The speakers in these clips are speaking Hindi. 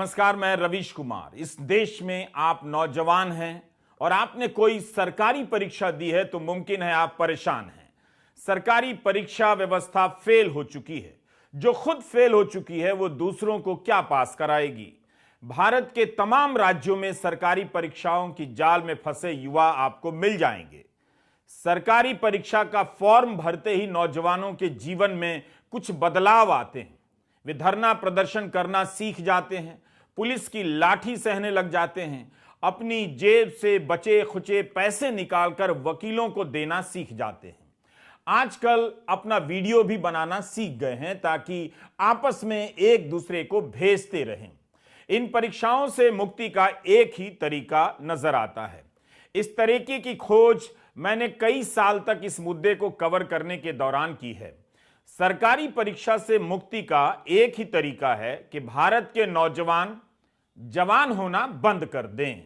नमस्कार, मैं रवीश कुमार। इस देश में आप नौजवान हैं और आपने कोई सरकारी परीक्षा दी है तो मुमकिन है आप परेशान हैं। सरकारी परीक्षा व्यवस्था फेल हो चुकी है। जो खुद फेल हो चुकी है वो दूसरों को क्या पास कराएगी। भारत के तमाम राज्यों में सरकारी परीक्षाओं की जाल में फंसे युवा आपको मिल जाएंगे। सरकारी परीक्षा का फॉर्म भरते ही नौजवानों के जीवन में कुछ बदलाव आते हैं। वे धरना प्रदर्शन करना सीख जाते हैं, पुलिस की लाठी सहने लग जाते हैं, अपनी जेब से बचे खुचे पैसे निकालकर वकीलों को देना सीख जाते हैं। आजकल अपना वीडियो भी बनाना सीख गए हैं ताकि आपस में एक दूसरे को भेजते रहें। इन परीक्षाओं से मुक्ति का एक ही तरीका नजर आता है। इस तरीके की खोज मैंने कई साल तक इस मुद्दे को कवर करने के दौरान की है। सरकारी परीक्षा से मुक्ति का एक ही तरीका है कि भारत के नौजवान जवान होना बंद कर दें।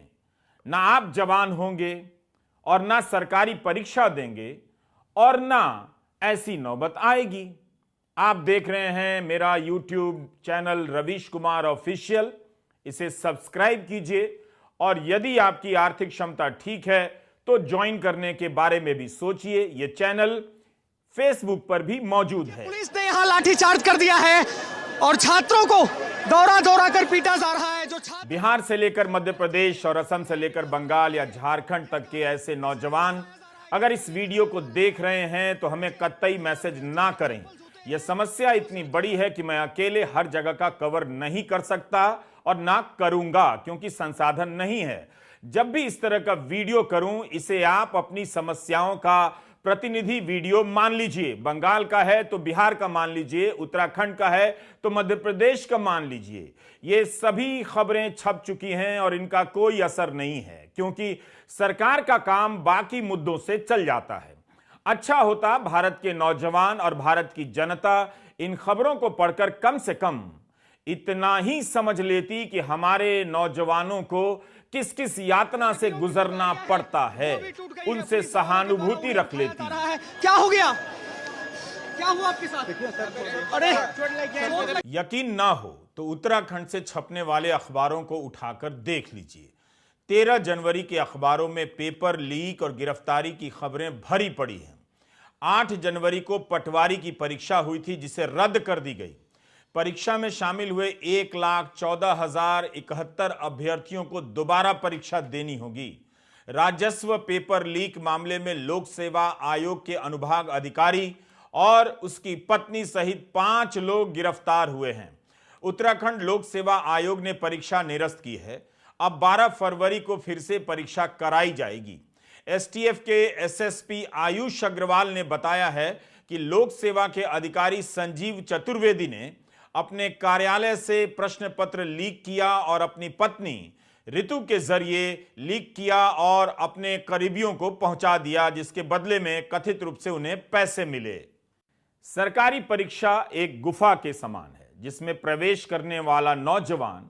ना आप जवान होंगे और ना सरकारी परीक्षा देंगे और ना ऐसी नौबत आएगी। आप देख रहे हैं मेरा YouTube channel Ravish Kumar official. इसे सब्सक्राइब कीजिए और यदि आपकी आर्थिक क्षमता ठीक है तो ज्वाइन करने के बारे में भी सोचिए। यह चैनल फेसबुक पर भी मौजूद है। पुलिस ने यहां लाठीचार्ज कर दिया है और छात्रों को दौरा दौरा कर पीटा जा रहा है। जो बिहार से लेकर मध्य प्रदेश और असम से लेकर बंगाल या झारखंड तक के ऐसे नौजवान अगर इस वीडियो को देख रहे हैं तो हमें कतई मैसेज ना करें। यह समस्या इतनी बड़ी है कि मैं अकेले हर जगह का कवर नहीं कर सकता और ना करूंगा क्योंकि संसाधन नहीं है। जब भी इस तरह का वीडियो करूं, इसे आप अपनी समस्याओं का प्रतिनिधि वीडियो मान लीजिए। बंगाल का है तो बिहार का मान लीजिए, उत्तराखंड का है तो मध्य प्रदेश का मान लीजिए। ये सभी खबरें छप चुकी हैं और इनका कोई असर नहीं है क्योंकि सरकार का काम बाकी मुद्दों से चल जाता है। अच्छा होता भारत के नौजवान और भारत की जनता इन खबरों को पढ़कर कम से कम इतना ही समझ लेती कि हमारे नौजवानों को किस किस यातना से गुजरना पड़ता है, उनसे सहानुभूति रख लेती। क्या हो गया? क्या हुआ आपके साथ? अरे यकीन ना हो तो उत्तराखंड से छपने वाले अखबारों को उठाकर देख लीजिए। 13 जनवरी के अखबारों में पेपर लीक और गिरफ्तारी की खबरें भरी पड़ी हैं। 8 जनवरी को पटवारी की परीक्षा हुई थी जिसे रद्द कर दी गई। परीक्षा में शामिल हुए 1,14,071 अभ्यर्थियों को दोबारा परीक्षा देनी होगी। राजस्व पेपर लीक मामले में लोक सेवा आयोग के अनुभाग अधिकारी और उसकी पत्नी सहित 5 लोग गिरफ्तार हुए हैं। उत्तराखंड लोक सेवा आयोग ने परीक्षा निरस्त की है। अब 12 फरवरी को फिर से परीक्षा कराई जाएगी। एसटीएफ के एसएसपी आयुष अग्रवाल ने बताया है कि लोक सेवा के अधिकारी संजीव चतुर्वेदी ने अपने कार्यालय से प्रश्न पत्र लीक किया और अपनी पत्नी ऋतु के जरिए लीक किया और अपने करीबियों को पहुंचा दिया, जिसके बदले में कथित रूप से उन्हें पैसे मिले। सरकारी परीक्षा एक गुफा के समान है जिसमें प्रवेश करने वाला नौजवान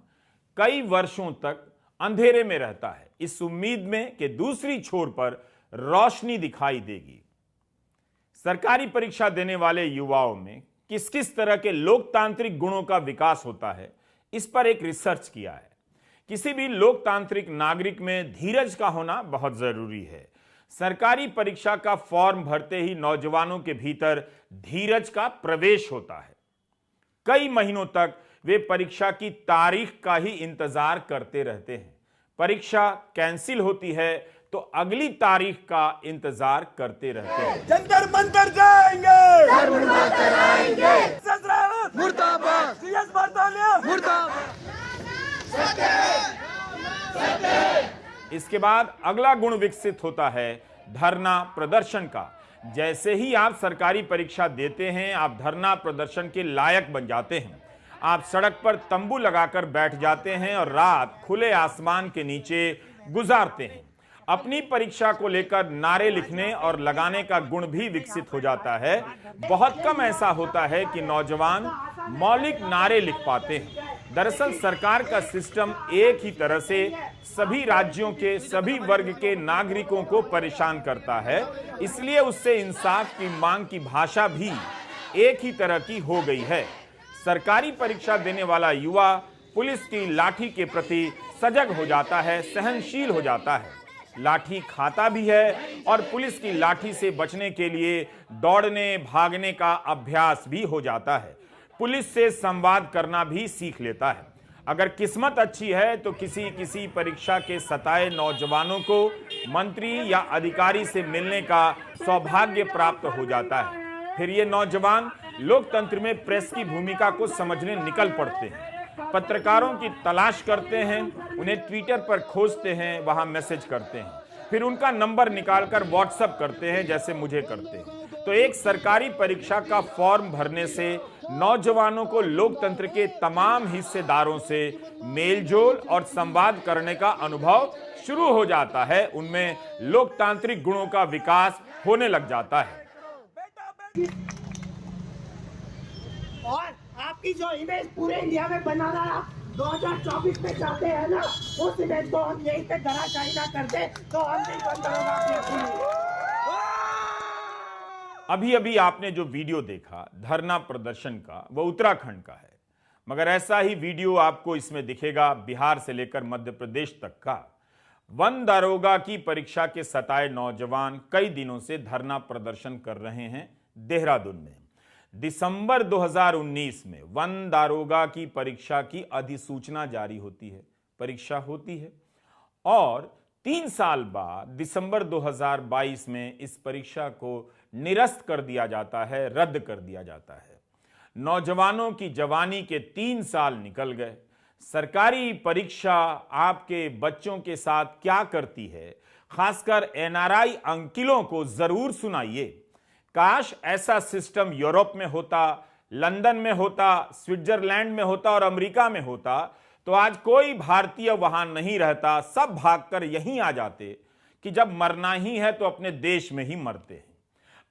कई वर्षों तक अंधेरे में रहता है, इस उम्मीद में कि दूसरी छोर पर रोशनी दिखाई देगी। सरकारी परीक्षा देने वाले युवाओं में किस किस तरह के लोकतांत्रिक गुणों का विकास होता है, इस पर एक रिसर्च किया है। किसी भी लोकतांत्रिक नागरिक में धीरज का होना बहुत जरूरी है। सरकारी परीक्षा का फॉर्म भरते ही नौजवानों के भीतर धीरज का प्रवेश होता है। कई महीनों तक वे परीक्षा की तारीख का ही इंतजार करते रहते हैं। परीक्षा कैंसिल होती है तो अगली तारीख का इंतजार करते रहते हैं। जंतर मंतर जाएंगे, मुर्दाबाद, सीएस बरतालिया मुर्दाबाद। इसके बाद अगला गुण विकसित होता है धरना प्रदर्शन का। जैसे ही आप सरकारी परीक्षा देते हैं, आप धरना प्रदर्शन के लायक बन जाते हैं। आप सड़क पर तंबू लगाकर बैठ जाते हैं और रात खुले आसमान के नीचे गुजारते हैं। अपनी परीक्षा को लेकर नारे लिखने और लगाने का गुण भी विकसित हो जाता है। बहुत कम ऐसा होता है कि नौजवान मौलिक नारे लिख पाते हैं। दरअसल सरकार का सिस्टम एक ही तरह से सभी राज्यों के सभी वर्ग के नागरिकों को परेशान करता है, इसलिए उससे इंसाफ की मांग की भाषा भी एक ही तरह की हो गई है। सरकारी परीक्षा देने वाला युवा पुलिस की लाठी के प्रति सजग हो जाता है, सहनशील हो जाता है, लाठी खाता भी है और पुलिस की लाठी से बचने के लिए दौड़ने भागने का अभ्यास भी हो जाता है। पुलिस से संवाद करना भी सीख लेता है। अगर किस्मत अच्छी है तो किसी परीक्षा के सताए नौजवानों को मंत्री या अधिकारी से मिलने का सौभाग्य प्राप्त हो जाता है। फिर ये नौजवान लोकतंत्र में प्रेस की भूमिका को समझने निकल पड़ते हैं, पत्रकारों की तलाश करते हैं, उन्हें ट्विटर पर खोजते हैं, वहां मैसेज करते हैं, फिर उनका नंबर निकालकर व्हाट्सएप करते हैं जैसे मुझे करते हैं। तो एक सरकारी परीक्षा का फॉर्म भरने से नौजवानों को लोकतंत्र के तमाम हिस्सेदारों से मेलजोल और संवाद करने का अनुभव शुरू हो जाता है। उनमें लोकतांत्रिक गुणों का विकास होने लग जाता है। और आपकी जो इमेज पूरे इंडिया में बनाना 2024 में चाहते हैं ना, उस इमेज को हम यहीं पे धराशायी ना कर दे तो हम नहीं बंद होगा। अभी अभी आपने जो वीडियो देखा धरना प्रदर्शन का, वो उत्तराखंड का है, मगर ऐसा ही वीडियो आपको इसमें दिखेगा बिहार से लेकर मध्य प्रदेश तक का। वन दारोगा की परीक्षा के सताए नौजवान कई दिनों से धरना प्रदर्शन कर रहे हैं देहरादून में। दिसंबर 2019 में वन दारोगा की परीक्षा की अधिसूचना जारी होती है, परीक्षा होती है और 3 साल बाद दिसंबर 2022 में इस परीक्षा को निरस्त कर दिया जाता है, रद्द कर दिया जाता है। नौजवानों की जवानी के 3 साल निकल गए। सरकारी परीक्षा आपके बच्चों के साथ क्या करती है, खासकर एनआरआई अंकिलों को जरूर सुनाइए। काश ऐसा सिस्टम यूरोप में होता, लंदन में होता, स्विट्जरलैंड में होता और अमेरिका में होता, तो आज कोई भारतीय वहां नहीं रहता, सब भागकर यहीं आ जाते कि जब मरना ही है तो अपने देश में ही मरते हैं।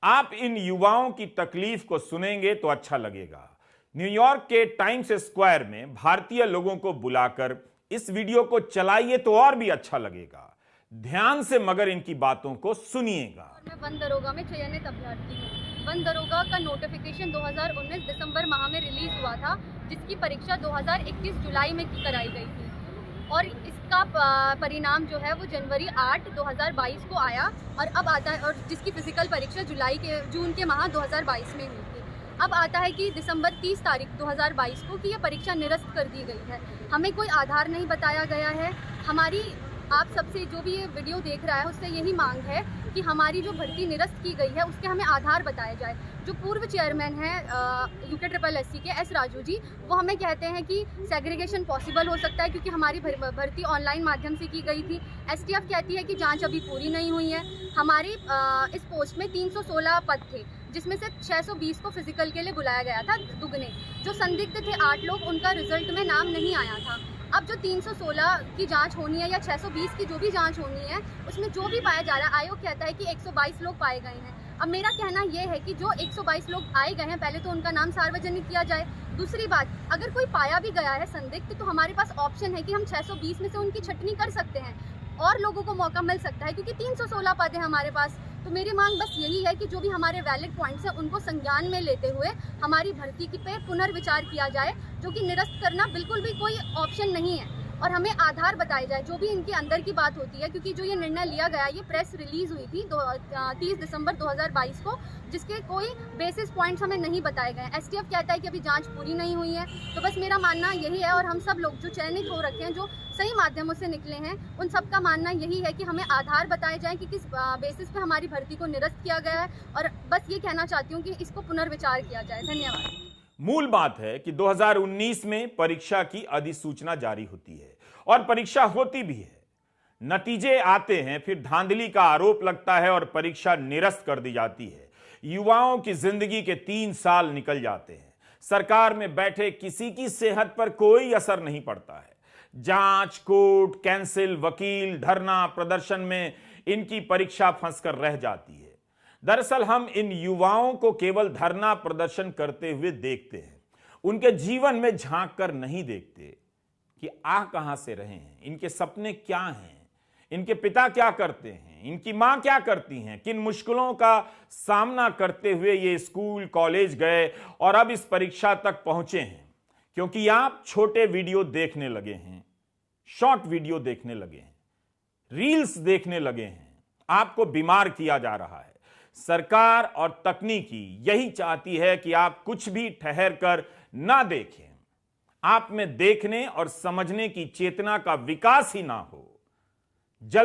आप इन युवाओं की तकलीफ को सुनेंगे तो अच्छा लगेगा। न्यूयॉर्क के टाइम्स स्क्वायर में भारतीय लोगों को बुलाकर इस वीडियो को चलाइए तो और भी अच्छा लगेगा। ध्यान से मगर इनकी बातों को सुनिएगा। मैं वन दरोगा में चयनित अभ्यर्थी हूँ। वन दरोगा का नोटिफिकेशन 2019 दिसंबर माह में रिलीज हुआ था, जिसकी परीक्षा 2021 जुलाई में कराई गई थी और इसका परिणाम जो है वो जनवरी 8, 2022 को आया और अब आता है, और जिसकी फिजिकल परीक्षा जून के माह 2022 में हुई थी। अब आता है कि दिसंबर 30 तारीख 2022 को कि यह परीक्षा निरस्त कर दी गई है। हमें कोई आधार नहीं बताया गया है। हमारी आप सबसे जो भी ये वीडियो देख रहा है उससे यही मांग है कि हमारी जो भर्ती निरस्त की गई है उसके हमें आधार बताया जाए। जो पूर्व चेयरमैन हैं UKSSC के एस राजू जी, वो हमें कहते हैं कि सेग्रीगेशन पॉसिबल हो सकता है क्योंकि हमारी भर्ती ऑनलाइन माध्यम से की गई थी। STF कहती है कि जांच अभी पूरी नहीं हुई है। हमारी इस पोस्ट में 316 पद थे, जिसमें से 620 को फिजिकल के लिए बुलाया गया था, दुगने। जो संदिग्ध थे 8 लोग, उनका रिजल्ट में नाम नहीं आया था। अब जो 316 की जांच होनी है या 620 की जो भी जांच होनी है, उसमें जो भी पाया जा रहा है, आयोग कहता है कि 122 लोग पाए गए हैं। अब मेरा कहना यह है कि जो 122 लोग आए गए हैं, पहले तो उनका नाम सार्वजनिक किया जाए। दूसरी बात, अगर कोई पाया भी गया है संदिग्ध, तो हमारे पास ऑप्शन है कि हम 620 में से उनकी छटनी कर सकते हैं और लोगों को मौका मिल सकता है, क्योंकि 316 पद है हमारे पास। तो मेरी मांग बस यही है कि जो भी हमारे वैलिड पॉइंट्स हैं उनको संज्ञान में लेते हुए हमारी भर्ती की पे पुनर्विचार किया जाए, जो कि निरस्त करना बिल्कुल भी कोई ऑप्शन नहीं है। और हमें आधार बताए जाए जो भी इनके अंदर की बात होती है, क्योंकि जो ये निर्णय लिया गया, ये प्रेस रिलीज हुई थी 30 दिसंबर 2022 को, जिसके कोई बेसिस पॉइंट्स हमें नहीं बताए गए। STF कहता है कि अभी जांच पूरी नहीं हुई है। तो बस मेरा मानना यही है, और हम सब लोग जो चयनित हो रखे हैं, जो सही माध्यमों से निकले हैं, उन सब का मानना यही है कि हमें आधार बताए जाए कि किस बेसिस पे हमारी भर्ती को निरस्त किया गया है। और बस ये कहना चाहती हूँ कि इसको पुनर्विचार किया जाए। धन्यवाद। मूल बात है कि 2019 में परीक्षा की अधिसूचना जारी होती है और परीक्षा होती भी है। नतीजे आते हैं, फिर धांधली का आरोप लगता है और परीक्षा निरस्त कर दी जाती है। युवाओं की जिंदगी के 3 साल निकल जाते हैं। सरकार में बैठे किसी की सेहत पर कोई असर नहीं पड़ता है। जांच, कोर्ट, कैंसिल, वकील, धरना प्रदर्शन में इनकी परीक्षा फंसकर रह जाती है। दरअसल हम इन युवाओं को केवल धरना प्रदर्शन करते हुए देखते हैं, उनके जीवन में झांक कर नहीं देखते कि आ कहां से रहे हैं, इनके सपने क्या हैं, इनके पिता क्या करते हैं, इनकी मां क्या करती हैं, किन मुश्किलों का सामना करते हुए ये स्कूल कॉलेज गए और अब इस परीक्षा तक पहुंचे हैं। क्योंकि आप छोटे वीडियो देखने लगे हैं, शॉर्ट वीडियो देखने लगे हैं, रील्स देखने लगे हैं। आपको बीमार किया जा रहा है। सरकार और तकनीकी यही चाहती है कि आप कुछ भी ठहर कर ना देखें, आप में देखने और समझने की चेतना का विकास ही ना हो। जल्द